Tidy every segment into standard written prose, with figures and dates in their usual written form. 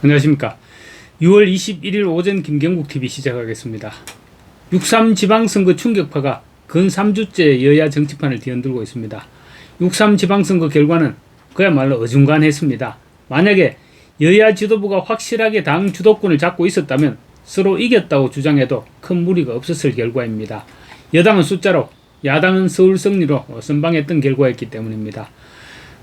안녕하십니까. 6월 21일 오전 김경국TV 시작하겠습니다. 6.3 지방선거 충격파가 근 3주째 여야 정치판을 뒤흔들고 있습니다. 6.3 지방선거 결과는 그야말로 어중간했습니다. 만약에 여야 지도부가 확실하게 당 주도권을 잡고 있었다면 서로 이겼다고 주장해도 큰 무리가 없었을 결과입니다. 여당은 숫자로, 야당은 서울 승리로 선방했던 결과였기 때문입니다.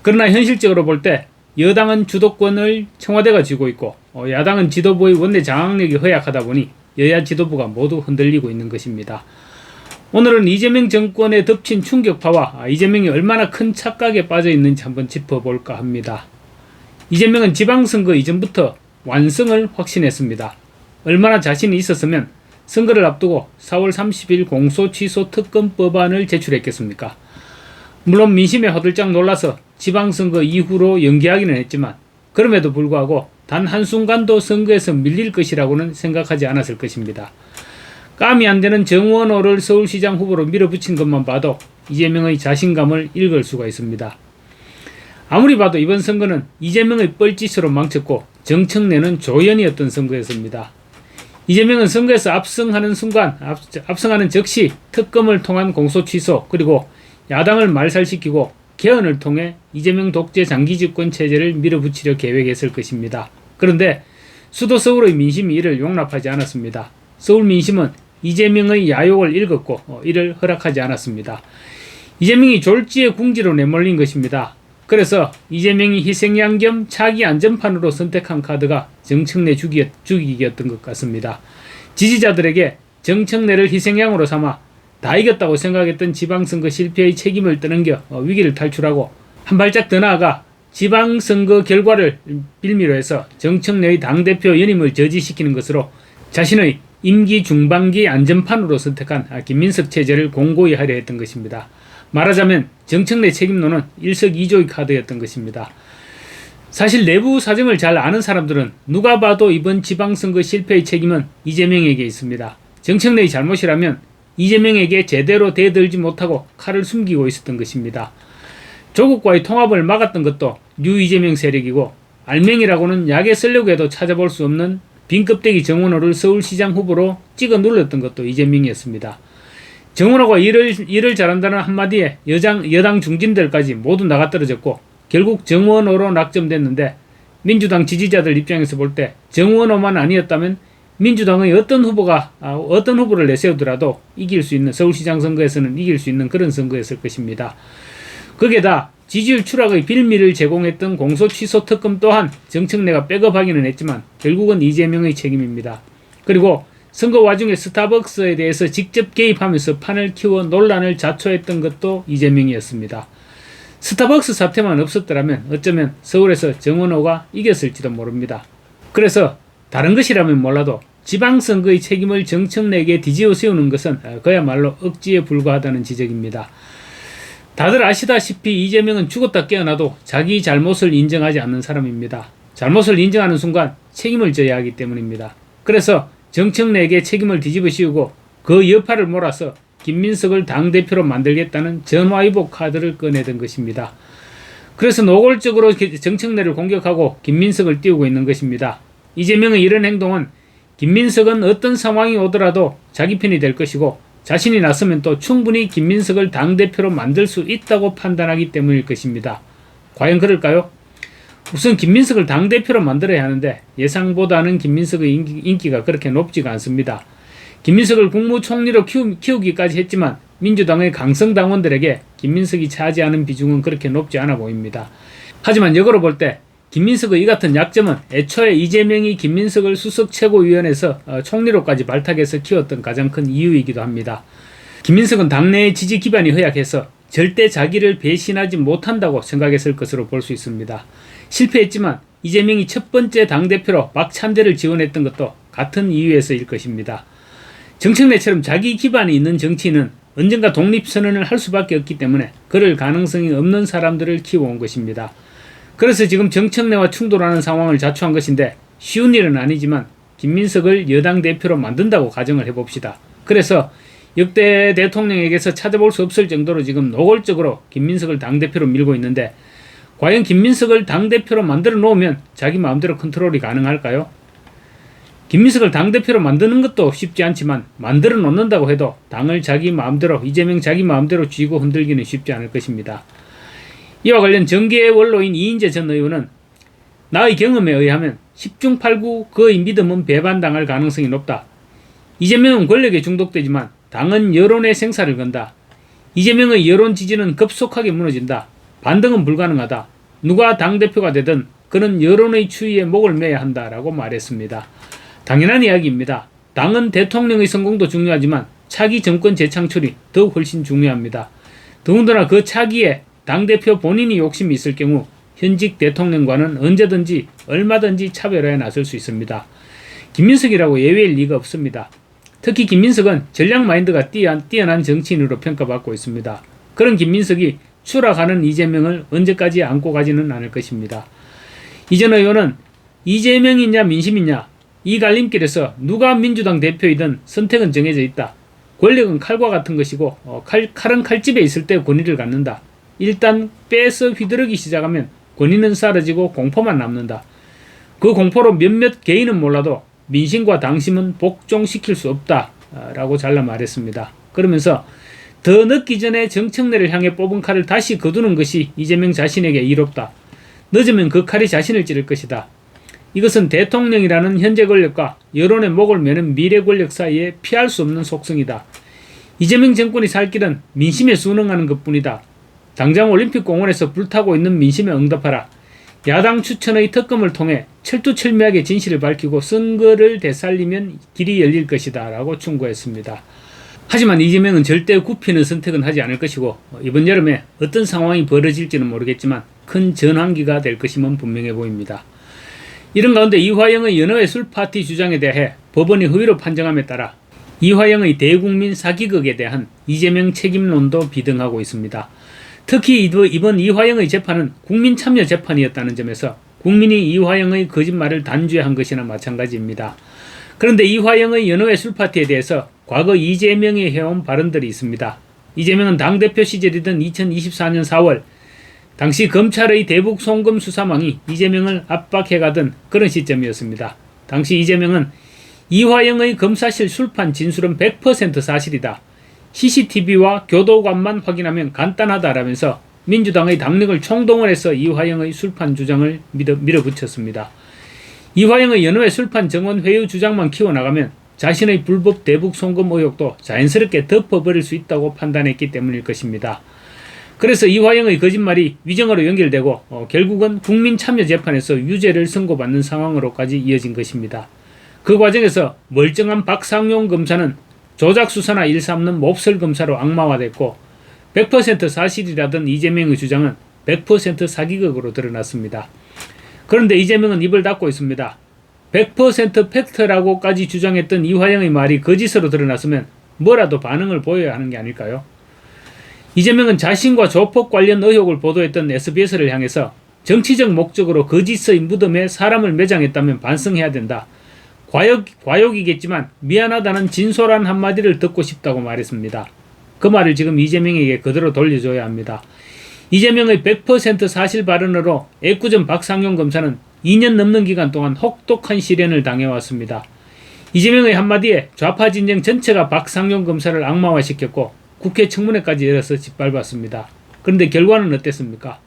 그러나 현실적으로 볼 때 여당은 주도권을 청와대가 쥐고 있고 야당은 지도부의 원내 장악력이 허약하다 보니 여야 지도부가 모두 흔들리고 있는 것입니다. 오늘은 이재명 정권에 덮친 충격파와 이재명이 얼마나 큰 착각에 빠져 있는지 한번 짚어볼까 합니다. 이재명은 지방선거 이전부터 완승을 확신했습니다. 얼마나 자신이 있었으면 선거를 앞두고 4월 30일 공소취소 특검 법안을 제출했겠습니까? 물론 민심에 허들짝 놀라서 지방선거 이후로 연기하기는 했지만 그럼에도 불구하고 단 한순간도 선거에서 밀릴 것이라고는 생각하지 않았을 것입니다. 감이 안 되는 정원호를 서울시장 후보로 밀어붙인 것만 봐도 이재명의 자신감을 읽을 수가 있습니다. 아무리 봐도 이번 선거는 이재명의 뻘짓으로 망쳤고 정청래는 조연이었던 선거였습니다. 이재명은 선거에서 압승하는 순간, 압승하는 즉시 특검을 통한 공소취소 그리고 야당을 말살시키고 개헌을 통해 이재명 독재 장기집권 체제를 밀어붙이려 계획했을 것입니다. 그런데 수도 서울의 민심이 이를 용납하지 않았습니다. 서울 민심은 이재명의 야욕을 읽었고 이를 허락하지 않았습니다. 이재명이 졸지에 궁지로 내몰린 것입니다. 그래서 이재명이 희생양 겸 차기 안전판으로 선택한 카드가 정청래 죽이기였던 것 같습니다. 지지자들에게 정청래를 희생양으로 삼아 다 이겼다고 생각했던 지방선거 실패의 책임을 떠넘겨 위기를 탈출하고 한 발짝 더 나아가 지방선거 결과를 빌미로 해서 정청래의 당대표 연임을 저지시키는 것으로 자신의 임기 중반기 안전판으로 선택한 김민석 체제를 공고히 하려 했던 것입니다. 말하자면 정청래 책임론은 일석이조의 카드였던 것입니다. 사실 내부 사정을 잘 아는 사람들은 누가 봐도 이번 지방선거 실패의 책임은 이재명에게 있습니다. 정청래의 잘못이라면 이재명에게 제대로 대들지 못하고 칼을 숨기고 있었던 것입니다. 조국과의 통합을 막았던 것도 뉴 이재명 세력이고 알맹이라고는 약에 쓰려고 해도 찾아볼 수 없는 빈껍데기 정원호를 서울시장 후보로 찍어 눌렀던 것도 이재명이었습니다. 정원호가 일을 잘한다는 한마디에 여당 중진들까지 모두 나가떨어졌고 결국 정원호로 낙점됐는데 민주당 지지자들 입장에서 볼 때 정원호만 아니었다면 민주당의 어떤 후보를 내세우더라도 이길 수 있는 서울시장 선거에서는 이길 수 있는 그런 선거였을 것입니다. 거기에다 지지율 추락의 빌미를 제공했던 공소취소 특검 또한 정청래가 백업하기는 했지만 결국은 이재명의 책임입니다. 그리고 선거 와중에 스타벅스에 대해서 직접 개입하면서 판을 키워 논란을 자초했던 것도 이재명이었습니다. 스타벅스 사태만 없었더라면 어쩌면 서울에서 정원호가 이겼을지도 모릅니다. 그래서 다른 것이라면 몰라도 지방선거의 책임을 정청래에게 뒤집어 세우는 것은 그야말로 억지에 불과하다는 지적입니다. 다들 아시다시피 이재명은 죽었다 깨어나도 자기 잘못을 인정하지 않는 사람입니다. 잘못을 인정하는 순간 책임을 져야 하기 때문입니다. 그래서 정청래에게 책임을 뒤집어 씌우고 그 여파를 몰아서 김민석을 당대표로 만들겠다는 전화위복 카드를 꺼내던 것입니다. 그래서 노골적으로 정청래를 공격하고 김민석을 띄우고 있는 것입니다. 이재명의 이런 행동은 김민석은 어떤 상황이 오더라도 자기 편이 될 것이고 자신이 나서면 또 충분히 김민석을 당대표로 만들 수 있다고 판단하기 때문일 것입니다. 과연 그럴까요? 우선 김민석을 당대표로 만들어야 하는데 예상보다는 김민석의 인기가 그렇게 높지가 않습니다. 김민석을 국무총리로 키우기까지 했지만 민주당의 강성 당원들에게 김민석이 차지하는 비중은 그렇게 높지 않아 보입니다. 하지만 역으로 볼 때 김민석의 이 같은 약점은 애초에 이재명이 김민석을 수석 최고위원회에서 총리로까지 발탁해서 키웠던 가장 큰 이유이기도 합니다. 김민석은 당내의 지지 기반이 허약해서 절대 자기를 배신하지 못한다고 생각했을 것으로 볼 수 있습니다. 실패했지만 이재명이 첫 번째 당대표로 박찬대를 지원했던 것도 같은 이유에서일 것입니다. 정청래처럼 자기 기반이 있는 정치인은 언젠가 독립선언을 할 수밖에 없기 때문에 그럴 가능성이 없는 사람들을 키워온 것입니다. 그래서 지금 정청래와 충돌하는 상황을 자초한 것인데 쉬운 일은 아니지만 김민석을 여당 대표로 만든다고 가정을 해봅시다. 그래서 역대 대통령에게서 찾아볼 수 없을 정도로 지금 노골적으로 김민석을 당대표로 밀고 있는데 과연 김민석을 당대표로 만들어 놓으면 자기 마음대로 컨트롤이 가능할까요? 김민석을 당대표로 만드는 것도 쉽지 않지만 만들어 놓는다고 해도 당을 자기 마음대로, 이재명 자기 마음대로 쥐고 흔들기는 쉽지 않을 것입니다. 이와 관련 정계의 원로인 이인재 전 의원은 나의 경험에 의하면 10중 8구 그의 믿음은 배반당할 가능성이 높다. 이재명은 권력에 중독되지만 당은 여론의 생사를 건다. 이재명의 여론 지지는 급속하게 무너진다. 반등은 불가능하다. 누가 당대표가 되든 그는 여론의 추이에 목을 매야 한다라고 말했습니다. 당연한 이야기입니다. 당은 대통령의 성공도 중요하지만 차기 정권 재창출이 더욱 훨씬 중요합니다. 더군다나 그 차기에 당대표 본인이 욕심이 있을 경우 현직 대통령과는 언제든지 얼마든지 차별화에 나설 수 있습니다. 김민석이라고 예외일 리가 없습니다. 특히 김민석은 전략 마인드가 뛰어난 정치인으로 평가받고 있습니다. 그런 김민석이 추락하는 이재명을 언제까지 안고 가지는 않을 것입니다. 이 전 의원은 이재명이냐 민심이냐 이 갈림길에서 누가 민주당 대표이든 선택은 정해져 있다. 권력은 칼과 같은 것이고 칼은 칼집에 있을 때 권위를 갖는다. 일단 빼서 휘두르기 시작하면 권위는 사라지고 공포만 남는다. 그 공포로 몇몇 개인은 몰라도 민심과 당심은 복종시킬 수 없다 라고 잘라 말했습니다. 그러면서 더 늦기 전에 정청래를 향해 뽑은 칼을 다시 거두는 것이 이재명 자신에게 이롭다. 늦으면 그 칼이 자신을 찌를 것이다. 이것은 대통령이라는 현재 권력과 여론의 목을 매는 미래 권력 사이에 피할 수 없는 속성이다. 이재명 정권이 살 길은 민심에 순응하는 것뿐이다. 당장 올림픽공원에서 불타고 있는 민심에 응답하라. 야당 추천의 특검을 통해 철두철미하게 진실을 밝히고 선거를 되살리면 길이 열릴 것이다 라고 충고했습니다. 하지만 이재명은 절대 굽히는 선택은 하지 않을 것이고 이번 여름에 어떤 상황이 벌어질지는 모르겠지만 큰 전환기가 될 것임은 분명해 보입니다. 이런 가운데 이화영의 연어회 술파티 주장에 대해 법원이 허위로 판정함에 따라 이화영의 대국민 사기극에 대한 이재명 책임론도 비등하고 있습니다. 특히 이번 이화영의 재판은 국민참여 재판이었다는 점에서 국민이 이화영의 거짓말을 단죄한 것이나 마찬가지입니다. 그런데 이화영의 연어회 술파티에 대해서 과거 이재명이 해온 발언들이 있습니다. 이재명은 당대표 시절이던 2024년 4월 당시 검찰의 대북 송금 수사망이 이재명을 압박해가던 그런 시점이었습니다. 당시 이재명은 이화영의 검사실 술판 진술은 100% 사실이다. CCTV와 교도관만 확인하면 간단하다라면서 민주당의 당력을 총동원해서 이화영의 술판 주장을 밀어붙였습니다. 이화영의 연어회 술판 정원 회유 주장만 키워나가면 자신의 불법 대북 송금 의혹도 자연스럽게 덮어버릴 수 있다고 판단했기 때문일 것입니다. 그래서 이화영의 거짓말이 위정으로 연결되고 결국은 국민참여재판에서 유죄를 선고받는 상황으로까지 이어진 것입니다. 그 과정에서 멀쩡한 박상용 검사는 조작수사나 일삼는 몹쓸 검사로 악마화됐고 100% 사실이라던 이재명의 주장은 100% 사기극으로 드러났습니다. 그런데 이재명은 입을 닫고 있습니다. 100% 팩트라고까지 주장했던 이화영의 말이 거짓으로 드러났으면 뭐라도 반응을 보여야 하는 게 아닐까요? 이재명은 자신과 조폭 관련 의혹을 보도했던 SBS를 향해서 정치적 목적으로 거짓의 무덤에 사람을 매장했다면 반성해야 된다. 과욕이겠지만 미안하다는 진솔한 한마디를 듣고 싶다고 말했습니다. 그 말을 지금 이재명에게 그대로 돌려줘야 합니다. 이재명의 100% 사실 발언으로 애꿎은 박상용 검사는 2년 넘는 기간 동안 혹독한 시련을 당해왔습니다. 이재명의 한마디에 좌파 진영 전체가 박상용 검사를 악마화시켰고 국회 청문회까지 열어서 짓밟았습니다. 그런데 결과는 어땠습니까?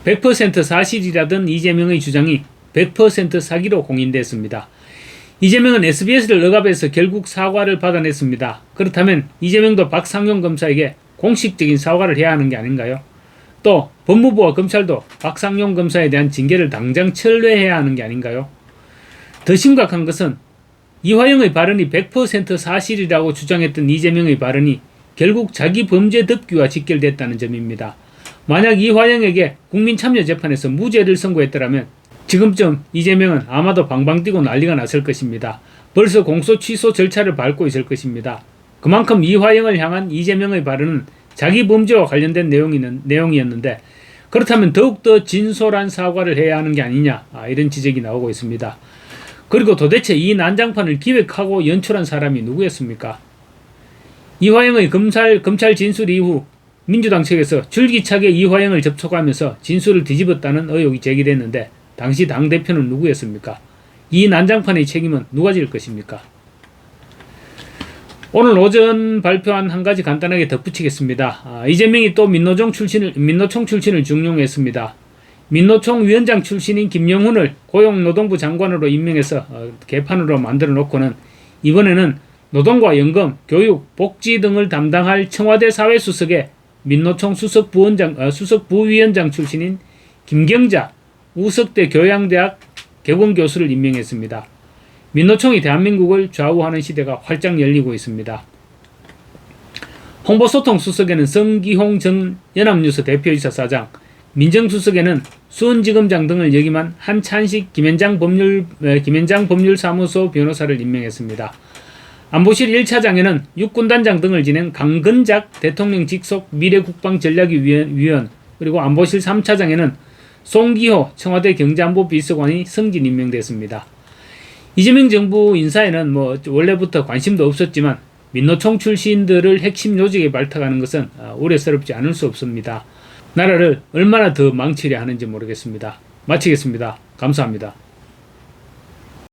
100% 사실이라던 이재명의 주장이 100% 사기로 공인됐습니다. 이재명은 SBS를 억압해서 결국 사과를 받아냈습니다. 그렇다면 이재명도 박상용 검사에게 공식적인 사과를 해야 하는 게 아닌가요? 또 법무부와 검찰도 박상용 검사에 대한 징계를 당장 철회해야 하는 게 아닌가요? 더 심각한 것은 이화영의 발언이 100% 사실이라고 주장했던 이재명의 발언이 결국 자기 범죄 덮기와 직결됐다는 점입니다. 만약 이화영에게 국민참여재판에서 무죄를 선고했더라면 지금쯤 이재명은 아마도 방방 뛰고 난리가 났을 것입니다. 벌써 공소 취소 절차를 밟고 있을 것입니다. 그만큼 이화영을 향한 이재명의 발언은 자기 범죄와 관련된 내용이었는데 그렇다면 더욱더 진솔한 사과를 해야 하는 게 아니냐 이런 지적이 나오고 있습니다. 그리고 도대체 이 난장판을 기획하고 연출한 사람이 누구였습니까? 이화영의 검찰 진술 이후 민주당 측에서 줄기차게 이화영을 접촉하면서 진술을 뒤집었다는 의혹이 제기됐는데 당시 당대표는 누구였습니까? 이 난장판의 책임은 누가 질 것입니까? 오늘 오전 발표한 한 가지 간단하게 덧붙이겠습니다. 이재명이 또 민노총 출신을 중용했습니다. 민노총 위원장 출신인 김영훈을 고용노동부 장관으로 임명해서 개판으로 만들어 놓고는 이번에는 노동과 연금, 교육, 복지 등을 담당할 청와대 사회수석에 민노총 수석부위원장 출신인 김경자 우석대 교양대학 개공교수를 임명했습니다. 민노총이 대한민국을 좌우하는 시대가 활짝 열리고 있습니다. 홍보소통수석에는 성기홍 전 연합뉴스 대표이사 사장, 민정수석에는 수원지검장 등을 역임한 한찬식 김현장 법률사무소 변호사를 임명했습니다. 안보실 1차장에는 육군단장 등을 지낸 강근작 대통령 직속 미래국방전략위원, 그리고 안보실 3차장에는 송기호 청와대 경제안보비서관이 승진 임명됐습니다. 이재명 정부 인사에는 원래부터 관심도 없었지만 민노총 출신들을 핵심 요직에 발탁하는 것은 우려스럽지 않을 수 없습니다. 나라를 얼마나 더 망치려 하는지 모르겠습니다. 마치겠습니다. 감사합니다.